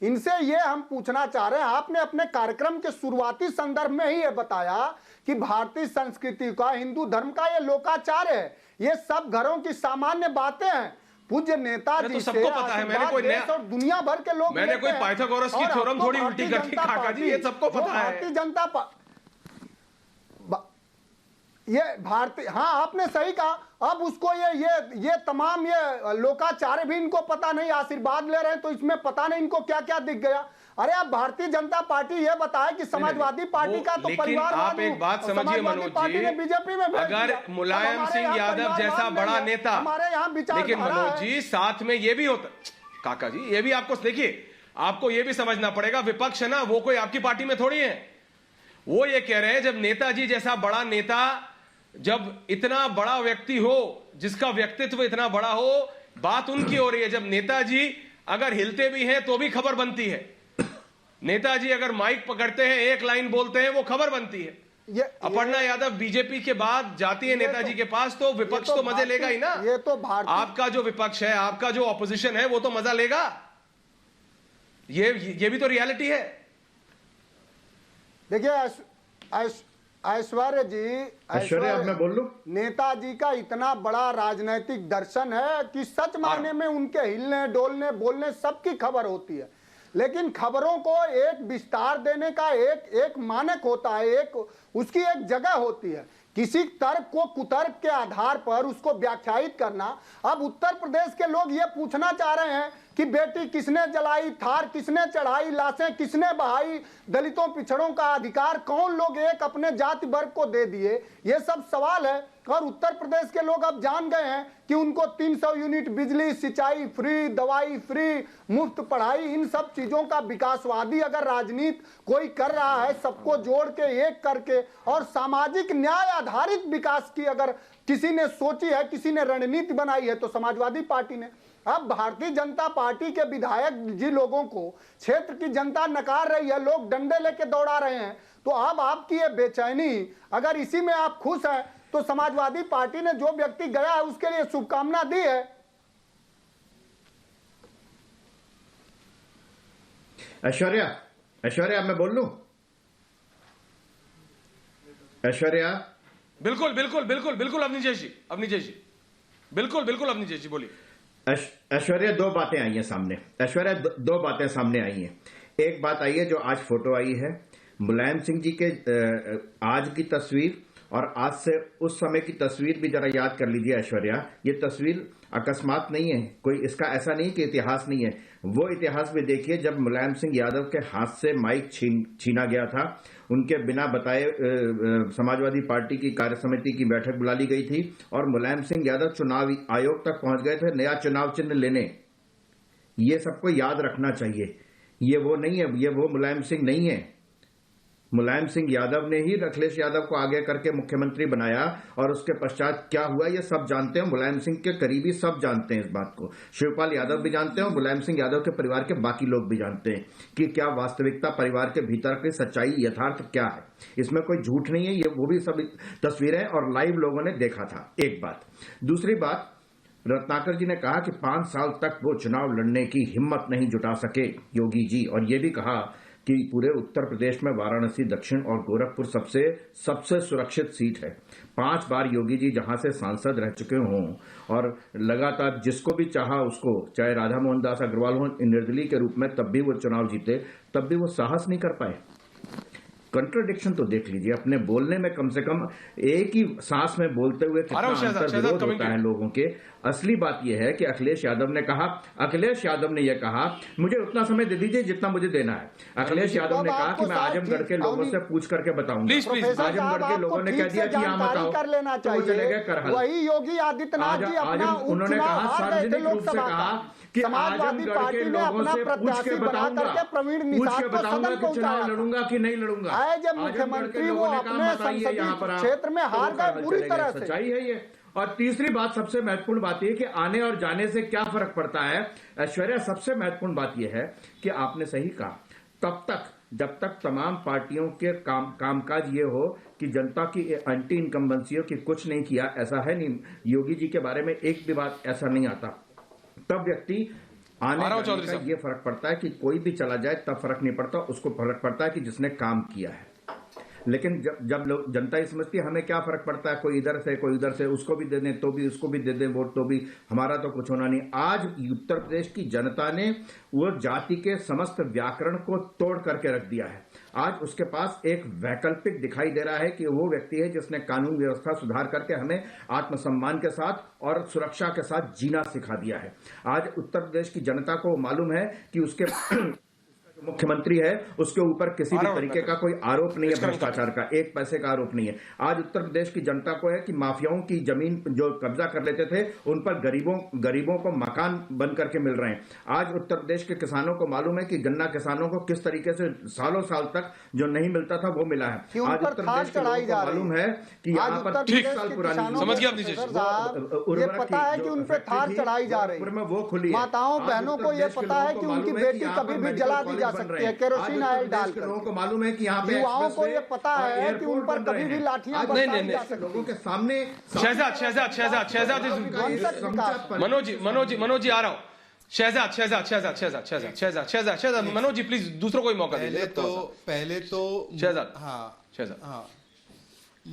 इनसे ये हम पूछना चाह रहे हैं, आपने अपने कार्यक्रम के शुरुआती संदर्भ में ही ये बताया कि भारतीय संस्कृति का, हिंदू धर्म का ये लोकाचार है, ये सब घरों की सामान्य बातें हैं। पूज्य नेताजी तो सबको पता है, मैंने कोई नया और दुनिया भर के लोग, मैंने कोई पाइथागोरस की थ्योरम थोड़ी उल्टी कर दी काका जी, ये सबको पता है। भारतीय जनता ये भारतीय, हाँ आपने सही कहा। अब उसको ये तमाम ये लोकाचार भी इनको पता नहीं, आशीर्वाद ले रहे हैं तो इसमें पता नहीं इनको क्या क्या दिख गया। अरे अब भारतीय जनता पार्टी ये बताए कि समाजवादी पार्टी का तो परिवार, आप एक बात समझिए मनोज जी, बीजेपी में अगर मुलायम सिंह यादव जैसा बड़ा नेता, हमारे यहाँ विचार, लेकिन मनोज जी साथ में ये भी होता, काका जी ये भी आपको देखिए, आपको ये भी समझना पड़ेगा, विपक्ष है ना वो कोई आपकी पार्टी में थोड़ी है। वो ये कह रहे हैं जब नेताजी जैसा बड़ा नेता, जब इतना बड़ा व्यक्ति हो जिसका व्यक्तित्व इतना बड़ा हो, बात उनकी हो रही है। जब नेताजी अगर हिलते भी हैं तो भी खबर बनती है, नेताजी अगर माइक पकड़ते हैं एक लाइन बोलते हैं वो खबर बनती है। अपर्णा यादव बीजेपी के बाद जाती है नेताजी के पास, तो विपक्ष तो मजे लेगा ही ना। ये तो आपका जो विपक्ष है, आपका जो ऑपोजिशन है वो तो मजा लेगा। ये भी तो रियलिटी है। देखिए ऐश्वर्य जी, ऐश्वर्या मैं बोल लूं, नेताजी का इतना बड़ा राजनीतिक दर्शन है कि सच मायने में उनके हिलने डोलने बोलने सबकी खबर होती है, लेकिन खबरों को एक विस्तार देने का एक मानक होता है, एक उसकी एक जगह होती है। किसी तर्क को कुतर्क के आधार पर उसको व्याख्यायित करना। अब उत्तर प्रदेश के लोग ये पूछना चाह रहे हैं कि बेटी किसने जलाई, थार किसने चढ़ाई, लाशें किसने बहाई, दलितों पिछड़ों का अधिकार कौन लोग एक अपने जाति वर्ग को दे दिए, ये सब सवाल है। और उत्तर प्रदेश के लोग अब जान गए हैं कि उनको 300 यूनिट बिजली, सिंचाई फ्री, दवाई फ्री, मुफ्त पढ़ाई, इन सब चीजों का विकासवादी अगर राजनीति कोई कर रहा है, सबको जोड़ के एक करके और सामाजिक न्याय आधारित विकास की अगर किसी ने सोची है, किसी ने रणनीति बनाई है तो समाजवादी पार्टी ने। अब भारतीय जनता पार्टी के विधायक जी लोगों को क्षेत्र की जनता नकार रही है, लोग डंडे लेके दौड़ा रहे हैं, तो अब आपकी ये बेचैनी, अगर इसी में आप खुश हैं तो समाजवादी पार्टी ने जो व्यक्ति गया है उसके लिए शुभकामना दी है। ऐश्वर्या मैं बोल लूं? ऐश्वर्या बिल्कुल बिल्कुल बिल्कुल बिल्कुल अवनीश जी, बिल्कुल बिल्कुल अवनीश जी बोलिए। ऐश्वर्या दो बातें आई हैं सामने, ऐश्वर्या दो बातें सामने आई हैं। एक बात आई है जो आज फोटो आई है मुलायम सिंह जी के आज की तस्वीर और आज से उस समय की तस्वीर भी जरा याद कर लीजिए ऐश्वर्या। ये तस्वीर अकस्मात नहीं है, कोई इसका ऐसा नहीं कि इतिहास नहीं है। वो इतिहास भी देखिए जब मुलायम सिंह यादव के हाथ से माइक छीना गया था, उनके बिना बताए समाजवादी पार्टी की कार्य समिति की बैठक बुला ली गई थी और मुलायम सिंह यादव चुनाव आयोग तक पहुंच गए थे नया चुनाव चिन्ह लेने। ये सबको याद रखना चाहिए। ये वो नहीं है, ये वो मुलायम सिंह नहीं है। मुलायम सिंह यादव ने ही अखिलेश यादव को आगे करके मुख्यमंत्री बनाया और उसके पश्चात क्या हुआ ये सब जानते हैं। मुलायम सिंह के करीबी सब जानते हैं इस बात को, शिवपाल यादव भी जानते हैं और मुलायम सिंह यादव के परिवार के बाकी लोग भी जानते हैं कि क्या वास्तविकता परिवार के भीतर की सच्चाई यथार्थ क्या है। इसमें कोई झूठ नहीं है, ये वो भी सब तस्वीरें और लाइव लोगों ने देखा था। एक बात। दूसरी बात, रत्नाकर जी ने कहा कि 5 साल तक वो चुनाव लड़ने की हिम्मत नहीं जुटा सके योगी जी, और ये भी कहा कि पूरे उत्तर प्रदेश में वाराणसी दक्षिण और गोरखपुर सबसे सुरक्षित सीट है। 5 बार योगी जी जहां से सांसद रह चुके हों और लगातार जिसको भी चाहा उसको, चाहे राधा मोहन दास अग्रवाल हो निर्दलीय के रूप में, तब भी वो चुनाव जीते, तब भी वो साहस नहीं कर पाए। कंट्राडिक्शन तो देख लीजिए अपने बोलने में, कम से कम एक ही सांस में बोलते हुए कितना अंतर्विरोध होता है लोगों के। असली बात यह है कि अखिलेश यादव ने यह कहा मुझे उतना समय दे दीजिए जितना मुझे देना है। अखिलेश यादव ने कहा कि मैं आजमगढ़ के लोगों से पूछ करके बताऊंगा। आजमगढ़ के लोगों ने कह दिया कि यहाँ मत आओ, तो वो चले गए करहल। वही योगी आदित्यनाथ जी अपना उन्होंने कहा सार्वजनिक रूप से कहा कि आजमगढ़ के लोगों से पूछ के बताऊंगा, कि चुनाव लड़ूंगा कि नहीं लड़ूंगा। जब मुख्यमंत्री वो अपने संसदीय क्षेत्र में हार गए पूरी तरह से। सच्चाई है ये। और तीसरी बात, सबसे महत्वपूर्ण बात यह कि आने और जाने से क्या फर्क पड़ता है ऐश्वर्या, सबसे महत्वपूर्ण बात यह है कि आपने सही कहा, तब तक जब तक तमाम पार्टियों के कामकाज ये हो कि जनता की एंटी इनकम्बेंसियों की कुछ नहीं किया, ऐसा है नहीं, योगी जी के बारे में एक भी बात ऐसा नहीं आता, तब व्यक्ति आने आ रहा हूं जाने चौधरी का साहब। ये फर्क पड़ता है कि कोई भी चला जाए तब फर्क नहीं पड़ता, उसको फर्क पड़ता है कि जिसने काम किया है। लेकिन जब लोग जनता ये समझती है हमें क्या फर्क पड़ता है, कोई इधर से कोई उधर से, उसको भी दे दें तो भी, उसको भी दे दें वोट तो भी, हमारा तो कुछ होना नहीं। आज उत्तर प्रदेश की जनता ने वो जाति के समस्त व्याकरण को तोड़ करके रख दिया है। आज उसके पास एक वैकल्पिक दिखाई दे रहा है कि वो व्यक्ति है जिसने कानून व्यवस्था सुधार करके हमें आत्मसम्मान के साथ और सुरक्षा के साथ जीना सिखा दिया है। आज उत्तर प्रदेश की जनता को मालूम है कि उसके मुख्यमंत्री है उसके ऊपर किसी भी तरीके का कोई आरोप नहीं है, भ्रष्टाचार का एक पैसे का आरोप नहीं है। आज उत्तर प्रदेश की जनता को है कि माफियाओं की जमीन जो कब्जा कर लेते थे उन पर गरीबों को मकान बन करके मिल रहे हैं। आज उत्तर प्रदेश के किसानों को मालूम है कि गन्ना किसानों को किस तरीके से सालों साल तक जो नहीं मिलता था वो मिला है। आज उत्तर प्रदेश के लोगों को मालूम है कि यहाँ पर 30 साल पुरानी समझ गया अपनी ये पता है कि उन पे थार चढ़ाई जा रही है, वो खुली है। माताओं बहनों को ये पता है कि उनकी बेटी कभी भी जला दी जा सकती है केरोसिन ऑयल डालकर। लोगों को मालूम है कि यहाँ पे युवाओं को ये पता है कि उन पर कभी भी लाठियां बरसाई जा सकती लोगों के सामने शहजाद मनोज जी आ रहा हूं। शहजाद मनोज जी प्लीज दूसरों को ही मौका दीजिए। पहले तो शहजाद हाँ शहजाद हाँ